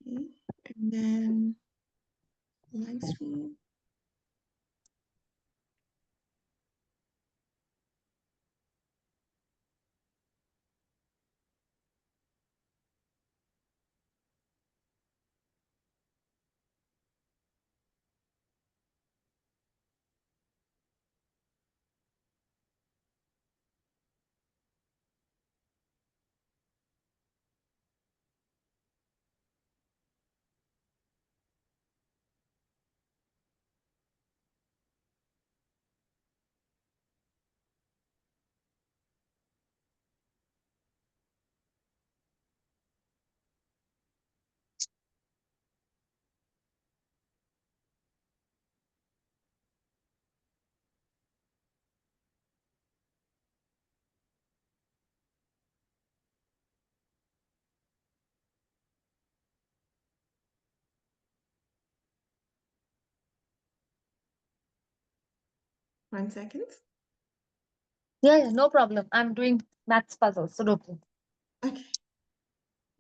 Okay. And then live stream. One second. Yeah, no problem. I'm doing maths puzzles, so no problem. Okay.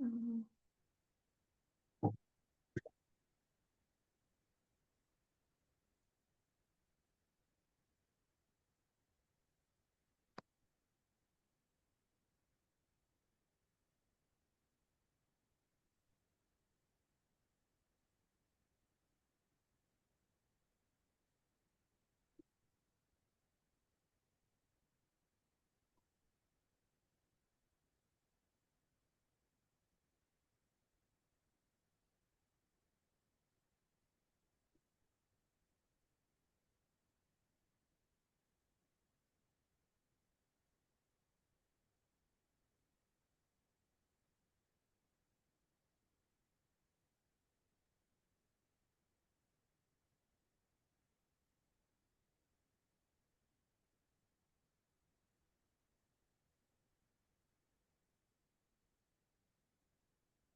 Mhm.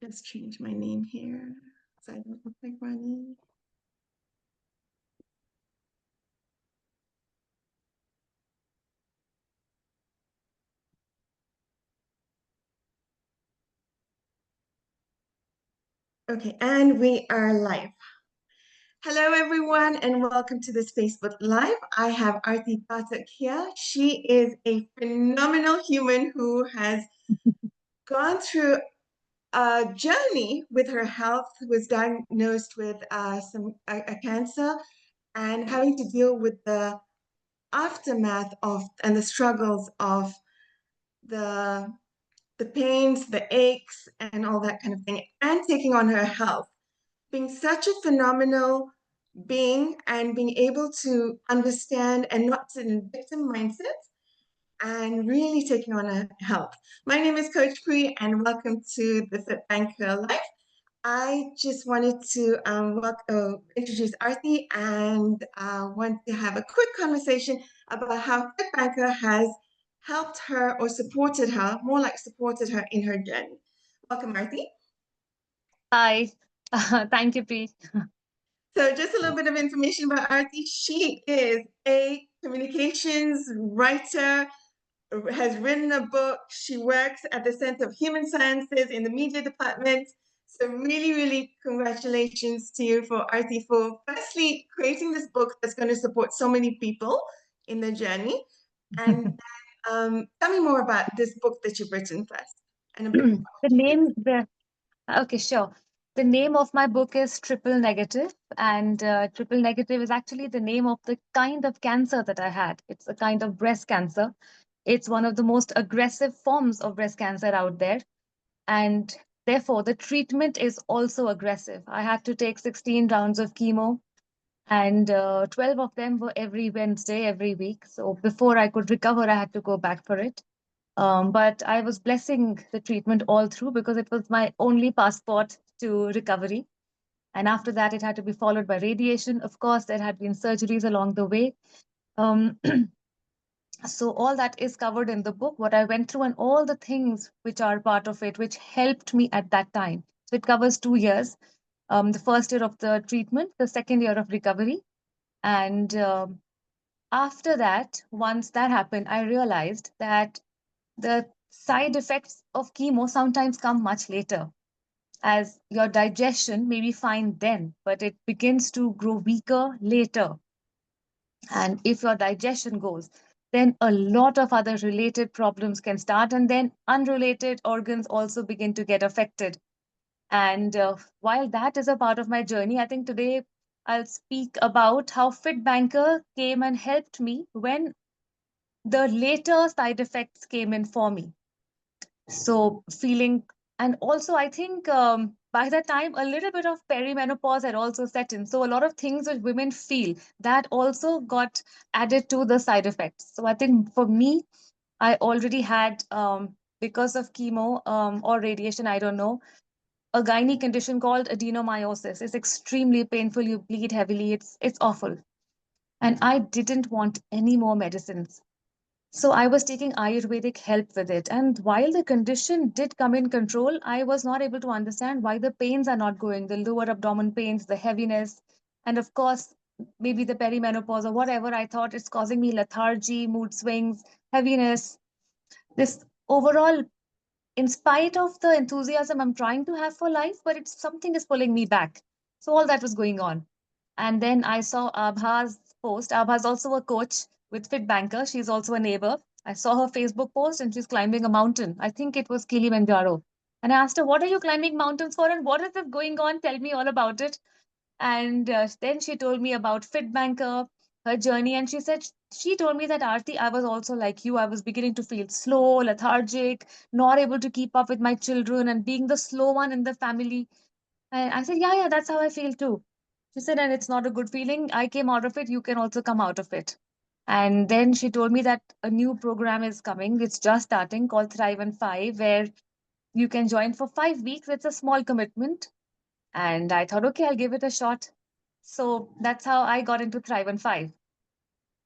'Just change my name here so I don't look like Ronnie. Okay, and we are live. Hello, everyone, and welcome to this Facebook Live. I have Aarti Pathak here. She is a phenomenal human who has gone through a journey with her health, who was diagnosed with a cancer, and having to deal with the aftermath of and the struggles of the the pains, the aches, and all that kind of thing, and taking on her health. Being such a phenomenal being and being able to understand and not sit in victim mindset and really taking on a health. My name is Coach Pri and welcome to the FITBANKER Life. I just wanted to introduce Aarti and want to have a quick conversation about how FITBANKER has helped her or supported her, more like supported her in her journey. Welcome, Aarti. Hi. Thank you, Preet. So just a little bit of information about Aarti. She is a communications writer, has written a book. She works at the Center of Human Sciences in the media department. So really, really congratulations to you for Aarti for firstly creating this book that's going to support so many people in their journey. And tell me more about this book that you've written first and a bit more about The what you do. name, the Okay, sure. The name of my book is Triple Negative, and Triple Negative is actually the name of the kind of cancer that I had. It's a kind of breast cancer. It's one of the most aggressive forms of breast cancer out there, and therefore the treatment is also aggressive. I had to take 16 rounds of chemo, and 12 of them were every Wednesday, every week. So before I could recover, I had to go back for it. But I was blessing the treatment all through because it was my only passport to recovery. And after that, it had to be followed by radiation. Of course, there had been surgeries along the way. Um, so all that is covered in the book, what I went through and all the things which are part of it, which helped me at that time. So it covers 2 years, the first year of the treatment, the second year of recovery. And after that, once that happened, I realized that the side effects of chemo sometimes come much later. as your digestion may be fine then, but it begins to grow weaker later. And if your digestion goes, then a lot of other related problems can start, and then unrelated organs also begin to get affected. And while that is a part of my journey, I think today I'll speak about how FitBanker came and helped me when the later side effects came in for me. So feeling, and also I think by that time a little bit of perimenopause had also set in. So a lot of things that women feel that also got added to the side effects. So I think for me, I already had because of chemo or radiation, I don't know, a gynae condition called adenomyosis. It's extremely painful. You bleed heavily. It's awful. And I didn't want any more medicines. So I was taking Ayurvedic help with it. And while the condition did come in control, I was not able to understand why the pains are not going, the lower abdomen pains, the heaviness, and of course, maybe the perimenopause or whatever. I thought it's causing me lethargy, mood swings, heaviness. This overall, in spite of the enthusiasm I'm trying to have for life, but it's something is pulling me back. So all that was going on. And then I saw Abha's post. Abha is also a coach with FitBanker. She's also a neighbor. I saw her Facebook post and she's climbing a mountain. I think it was Kilimanjaro. And I asked her, "What are you climbing mountains for? And what is this going on? Tell me all about it." And then she told me about FitBanker, her journey. And she told me that, "Aarti, I was also like you. I was beginning to feel slow, lethargic, not able to keep up with my children, and being the slow one in the family." And I said, "Yeah, yeah, that's how I feel too." She said, "And it's not a good feeling. I came out of it. You can also come out of it." And then she told me that a new program is coming. It's just starting called Thrive and Five, where you can join for 5 weeks. It's a small commitment. And I thought, okay, I'll give it a shot. So that's how I got into Thrive and Five.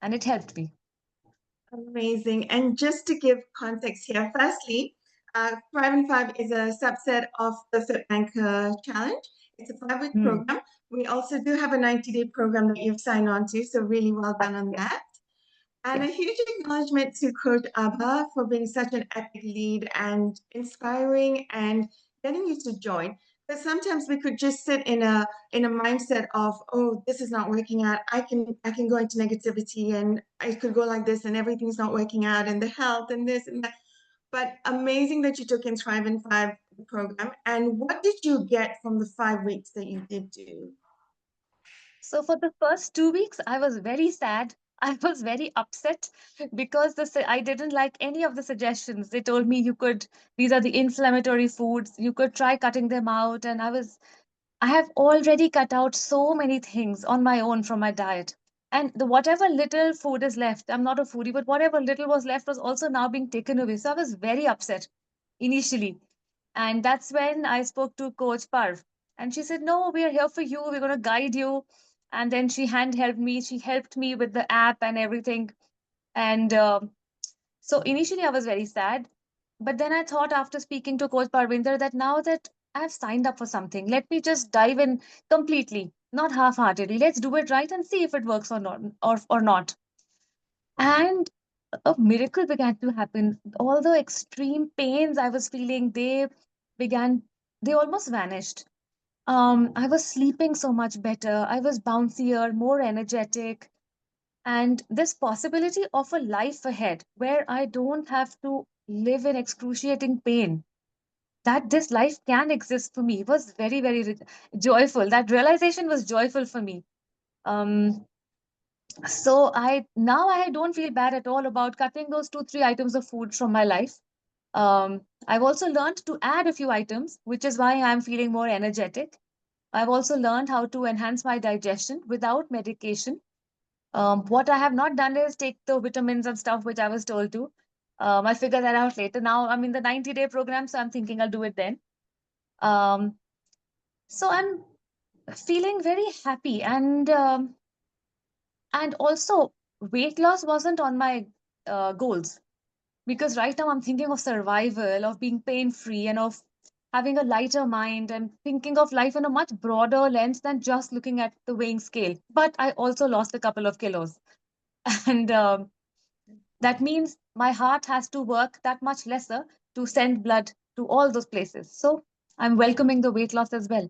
And it helped me. Amazing. And just to give context here, firstly, Thrive and Five is a subset of the FitBanker Challenge. It's a 5-week Hmm. program. We also do have a 90-day program that you've signed on to, so really well done on that. And a Yes. huge acknowledgement to Coach Abha for being such an epic lead and inspiring and getting you to join. But sometimes we could just sit in a mindset of, oh, this is not working out. I can go into negativity and I could go like this and everything's not working out and the health and this and that. But amazing that you took in Thrive in Five program. And what did you get from the 5 weeks that you did do? So for the first 2 weeks, I was very sad. I was very upset because I didn't like any of the suggestions. They told me these are the inflammatory foods, you could try cutting them out. And I have already cut out so many things on my own from my diet. And the whatever little food is left, I'm not a foodie, but whatever little was left was also now being taken away. So I was very upset initially. And that's when I spoke to Coach Parv. And she said, "No, we are here for you. We're going to guide you." And then she hand held me. She helped me with the app and everything. And so initially I was very sad. But then I thought after speaking to Coach Parvinder that now that I've signed up for something, let me just dive in completely, not half-heartedly. Let's do it right and see if it works or not. Or not. And a miracle began to happen. All the extreme pains I was feeling, began, they almost vanished. I was sleeping so much better. I was bouncier, more energetic, and this possibility of a life ahead where I don't have to live in excruciating pain, that this life can exist for me, was very, very joyful. That realization was joyful for me. Um, so I don't feel bad at all about cutting those 2, 3 items of food from my life. I've also learned to add a few items, which is why I'm feeling more energetic. I've also learned how to enhance my digestion without medication. What I have not done is take the vitamins and stuff which I was told to. I'll figure that out later. Now I'm in the 90-day program, so I'm thinking I'll do it then. Um, so I'm feeling very happy, and also weight loss wasn't on my goals, because right now I'm thinking of survival, of being pain free, and of having a lighter mind and thinking of life in a much broader lens than just looking at the weighing scale. But I also lost a couple of kilos. And that means my heart has to work that much lesser to send blood to all those places. So I'm welcoming the weight loss as well.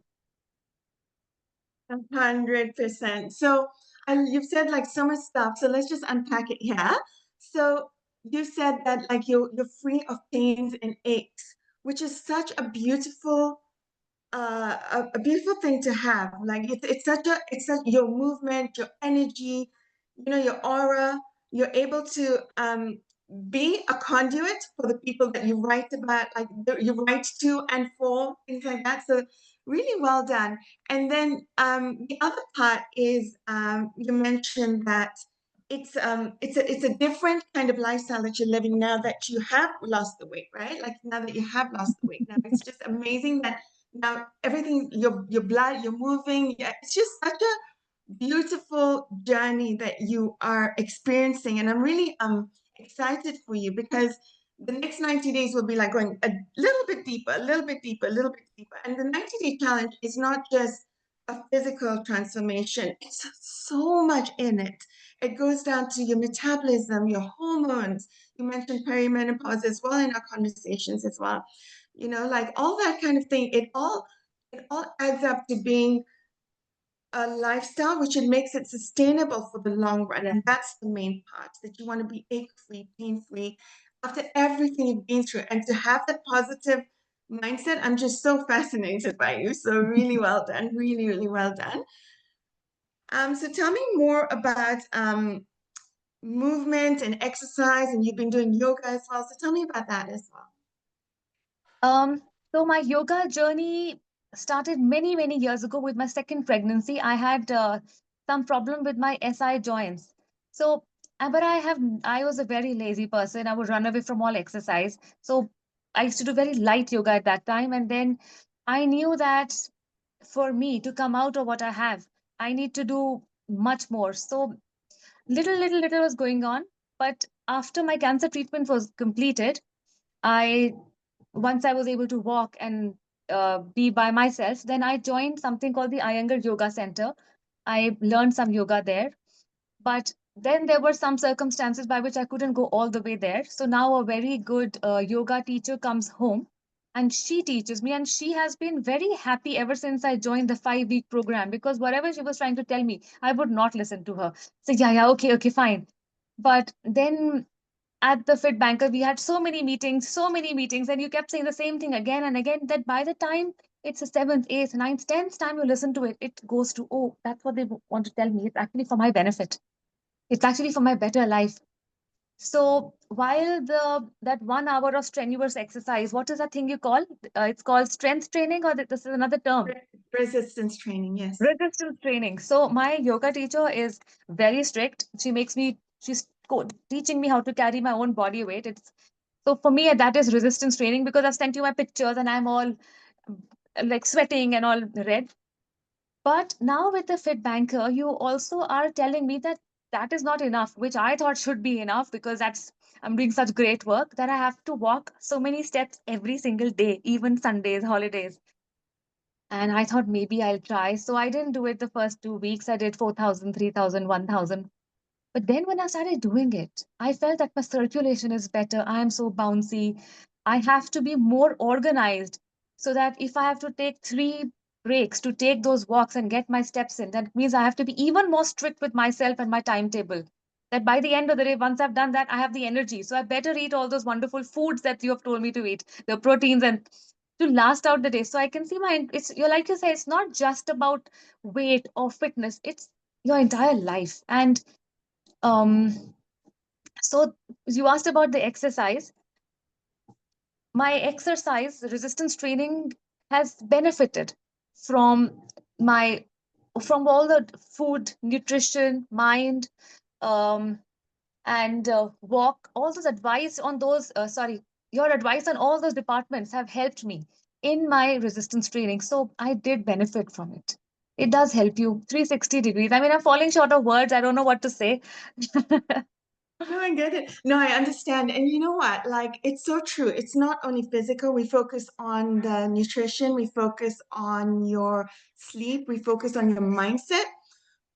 100%. So, and you've said like so much stuff. So let's just unpack it here. So you said that like you're free of pains and aches, which is such a beautiful a beautiful thing to have. Like it's such your movement, your energy, your aura. You're able to be a conduit for the people that you write about, like you write to and for things like that. So really well done. And then the other part is you mentioned that it's a different kind of lifestyle that you're living now that you have lost the weight, right? Like now that you have lost the weight. Now it's just amazing that now everything, your blood, you're moving. Yeah, it's just such a beautiful journey that you are experiencing, and I'm really excited for you because the next 90 days will be like going a little bit deeper, a little bit deeper, a little bit deeper. And the 90-day challenge is not just a physical transformation, it's so much in it. It goes down to your metabolism, your hormones. You mentioned perimenopause as well in our conversations as well. Like all that kind of thing, it all adds up to being a lifestyle which it makes it sustainable for the long run. And that's the main part, that you want to be ache-free, pain-free after everything you've been through. And to have that positive mindset, I'm just so fascinated by you. So really well done. Really, really well done. So tell me more about movement and exercise, and you've been doing yoga as well. So tell me about that as well. Um, so my yoga journey started many, many years ago with my second pregnancy. I had some problem with my SI joints. So, but I was a very lazy person. I would run away from all exercise. So I used to do very light yoga at that time. And then I knew that for me to come out of what I have, I need to do much more. So little was going on. But after my cancer treatment was completed, I once I was able to walk and be by myself, then I joined something called the Iyengar Yoga Center. I learned some yoga there, but then there were some circumstances by which I couldn't go all the way there. So now a very good yoga teacher comes home and she teaches me, and she has been very happy ever since I joined the 5 week program, because whatever she was trying to tell me, I would not listen to her. So, yeah, okay, fine. But then at the FITBANKER, we had so many meetings, and you kept saying the same thing again and again, that by the time it's the seventh, eighth, ninth, 10th time you listen to it, it goes to, oh, that's what they want to tell me. It's actually for my benefit. It's actually for my better life. So while that 1 hour of strenuous exercise, what is that thing you call? It's called strength training, or this is another term? Resistance training, yes. Resistance training. So my yoga teacher is very strict. She's teaching me how to carry my own body weight. It's so for me that is resistance training, because I've sent you my pictures and I'm all like sweating and all red. But now with the Fit Banker, you also are telling me that that is not enough, which I thought should be enough, because I'm doing such great work that I have to walk so many steps every single day, even Sundays, holidays. And I thought maybe I'll try. So I didn't do it the first 2 weeks. I did 4,000, 3,000, 1,000. But then when I started doing it, I felt that my circulation is better. I am so bouncy. I have to be more organized, so that if I have to take 3 breaks to take those walks and get my steps in, that means I have to be even more strict with myself and my timetable. That by the end of the day, once I've done that, I have the energy. So I better eat all those wonderful foods that you have told me to eat, the proteins, and to last out the day. So I can see you're like you say, it's not just about weight or fitness, it's your entire life. And um, so you asked about the exercise. My exercise resistance training has benefited from my from all the food, nutrition, mind, um, and walk. All those advice on those, sorry, your advice on all those departments have helped me in my resistance training. So I did benefit from it. It does help you 360 degrees. I mean, I'm falling short of words. I don't know what to say. No, I get it. No, I understand. And you know what? Like, it's so true. It's not only physical. We focus on the nutrition, we focus on your sleep, we focus on your mindset.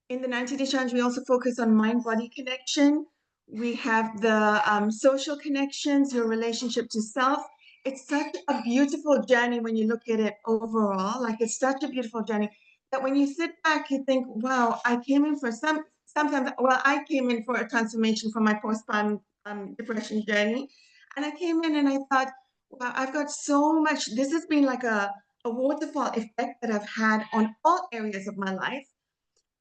In the 90-day challenge, we also focus on mind-body connection. We have the social connections, your relationship to self, it's such a beautiful journey when you look at it overall. Like it's such a beautiful journey that when you sit back, you think, wow, I came in for sometimes, well, I came in for a transformation from my postpartum depression journey. And I came in and I thought, wow, I've got so much. This has been like a waterfall effect that I've had on all areas of my life.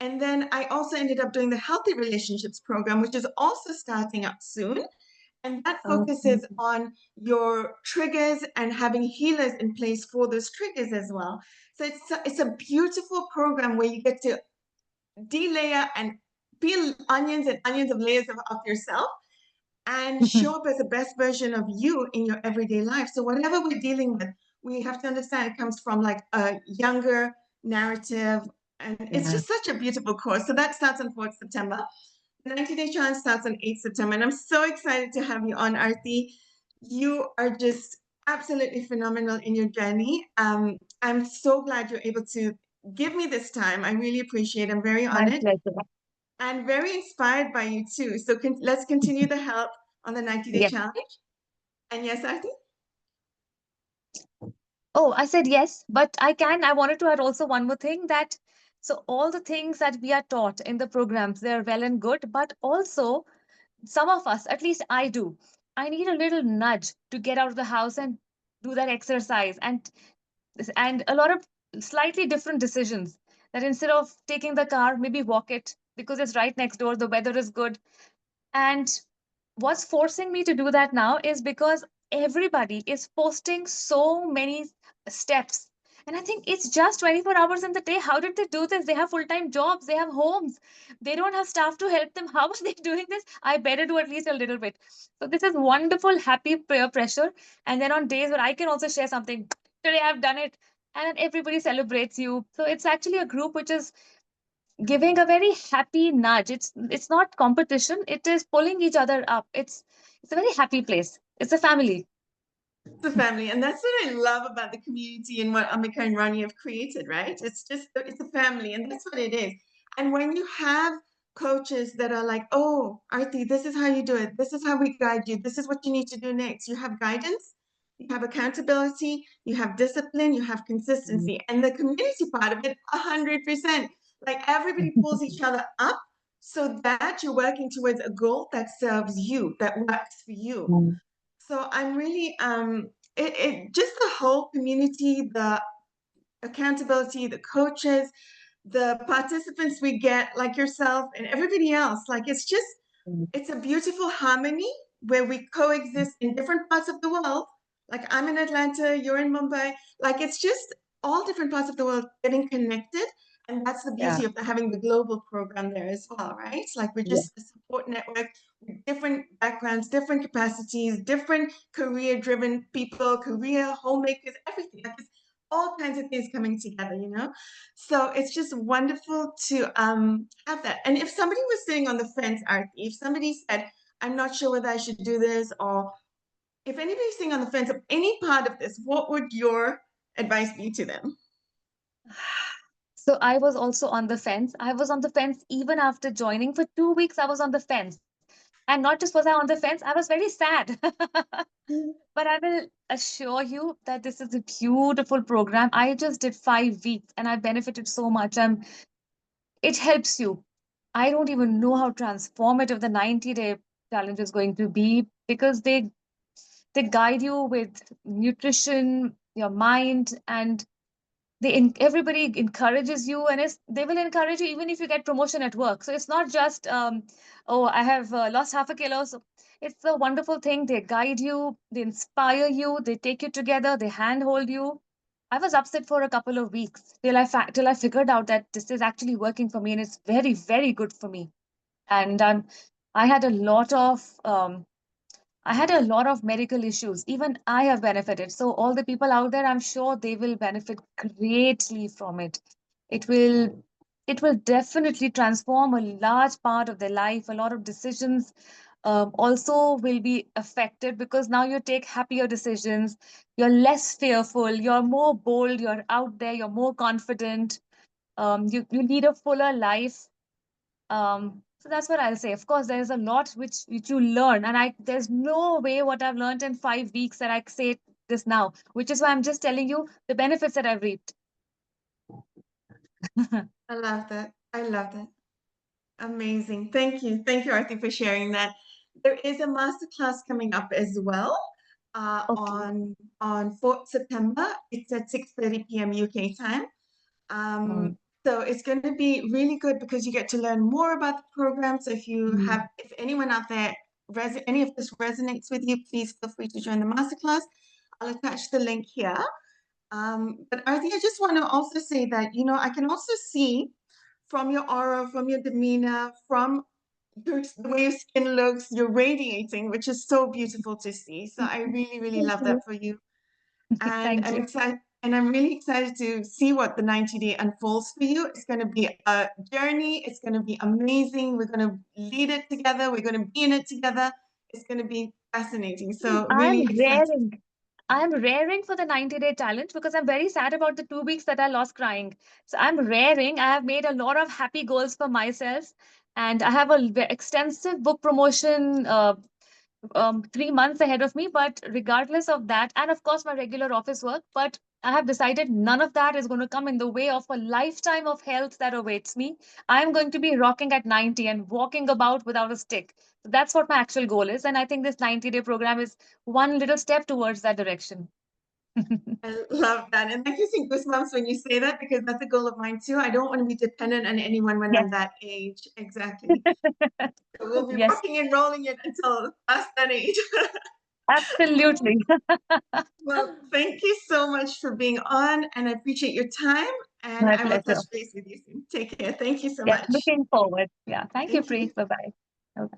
And then I also ended up doing the Healthy Relationships program, which is also starting up soon. And that Okay. focuses on your triggers and having healers in place for those triggers as well. So it's a beautiful program where you get to delayer and peel onions and onions of layers of yourself and show up as the best version of you in your everyday life. So whatever we're dealing with, we have to understand it comes from like a younger narrative. And it's Yeah. just such a beautiful course. So that starts on 4th September. The 90-day challenge starts on 8th September. And I'm so excited to have you on, Aarti. You are just absolutely phenomenal in your journey. I'm so glad you're able to give me this time. I really appreciate it. I'm very My honored pleasure. and very inspired by you too. So let's continue the help on the 90-day Yeah. challenge. And yes, Aarti? Oh, I said yes, but I wanted to add also one more thing that so all the things that we are taught in the programs, they're well and good, but also some of us, at least I do, I need a little nudge to get out of the house and do that exercise and a lot of slightly different decisions that instead of taking the car, maybe walk it because it's right next door, the weather is good. And what's forcing me to do that now is because everybody is posting so many steps. And I think it's just 24 hours in the day. How did they do this? They have full time jobs, they have homes, they don't have staff to help them. How are they doing this? I better do at least a little bit. So, this is wonderful, happy peer pressure. And then on days where I can also share something, today I've done it, and then everybody celebrates you. So, it's actually a group which is giving a very happy nudge. It's not competition, it is pulling each other up. It's a very happy place. It's a family. The family. And that's what I love about the community and what Amika and Ronnie have created, right? It's a family, and that's what it is. And when you have coaches that are like, oh, Aarti, this is how you do it. This is how we guide you. This is what you need to do next. You have guidance, you have accountability, you have discipline, you have Mm. consistency. And the community part of it, 100%. Like everybody pulls each other up so that you're working towards a goal that serves you, that works for you. Mm. So I'm really it just the whole community, the accountability, the coaches, the participants we get, like yourself and everybody else. Like Mm. it's a beautiful harmony where we coexist in different parts of the world. Like I'm in Atlanta, you're in Mumbai. Like it's just all different parts of the world getting connected. And that's the Yeah. beauty of having the global program there as well, right? Like we're Yeah. just a support network with different backgrounds, different capacities, different career driven people, career homemakers, everything. Like it's all kinds of things coming together, you know? So it's just wonderful to have that. And if somebody was sitting on the fence, Aarti, if somebody said, I'm not sure whether I should do this, or if anybody's sitting on the fence of any part of this, what would your advice be to them? So I was also on the fence. I was on the fence even after joining. For 2 weeks, I was on the fence. And not just was I on the fence, I was very sad. But I will assure you that this is a beautiful program. I just did 5 weeks and I benefited so much. It helps you. I don't even know how transformative the 90-day challenge is going to be because they guide you with nutrition, your mind, and everybody encourages you, and they will encourage you even if you get promotion at work. So it's not just oh, I have lost half a kilo. So it's a wonderful thing. They guide you, they inspire you, they take you together, they handhold you. I was upset for a couple of weeks till I figured out that this is actually working for me, and it's very, very good for me. And I had a lot of I had a lot of medical issues. Even I have benefited. So all the people out there, I'm sure they will benefit greatly from it. It will it will definitely transform a large part of their life. A lot of decisions also will be affected because now you take happier decisions. You're less fearful. You're more bold. You're out there. You're more confident. You lead a fuller life. So that's what I'll say. Of course, there's a lot which you learn, and there's no way what I've learned in 5 weeks that I say this now, which is why I'm just telling you the benefits that I've reaped. I love that. I love that. Amazing. Thank you. Thank you, Aarti, for sharing that. There is a masterclass coming up as well Okay. on 4th September. It's at 6:30 p.m. UK time. Mm. So it's going to be really good because you get to learn more about the program. So Mm. if anyone out there, any of this resonates with you, please feel free to join the masterclass. I'll attach the link here. But Aarti, I just want to also say that, I can also see from your aura, from your demeanor, from the way your skin looks, you're radiating, which is so beautiful to see. So I really, really Thank love you. that for you. And Thank I'm you. excited. And I'm really excited to see what the 90-day unfolds for you. It's going to be a journey. It's going to be amazing. We're going to lead it together. We're going to be in it together. It's going to be fascinating. So I'm really excited. raring. I'm raring for the 90-day challenge because I'm very sad about the 2 weeks that I lost crying. So I'm raring. I have made a lot of happy goals for myself, and I have a extensive book promotion 3 months ahead of me. But regardless of that, and of course my regular office work, but I have decided none of that is going to come in the way of a lifetime of health that awaits me. I'm going to be rocking at 90 and walking about without a stick. So that's what my actual goal is. And I think this 90-day program is one little step towards that direction. I love that. And that gives me goosebumps when you say that because that's a goal of mine too. I don't want to be dependent on anyone when Yes. I'm that age. Exactly. So we'll be Yes, rocking and rolling it until past that age. absolutely. Well, thank you so much for being on, and I appreciate your time. And My I will touch pleasure. base with you soon. Take care. Thank you so Yes, much. looking forward. Yeah. Thank you, Thank Pri. you. Bye-bye.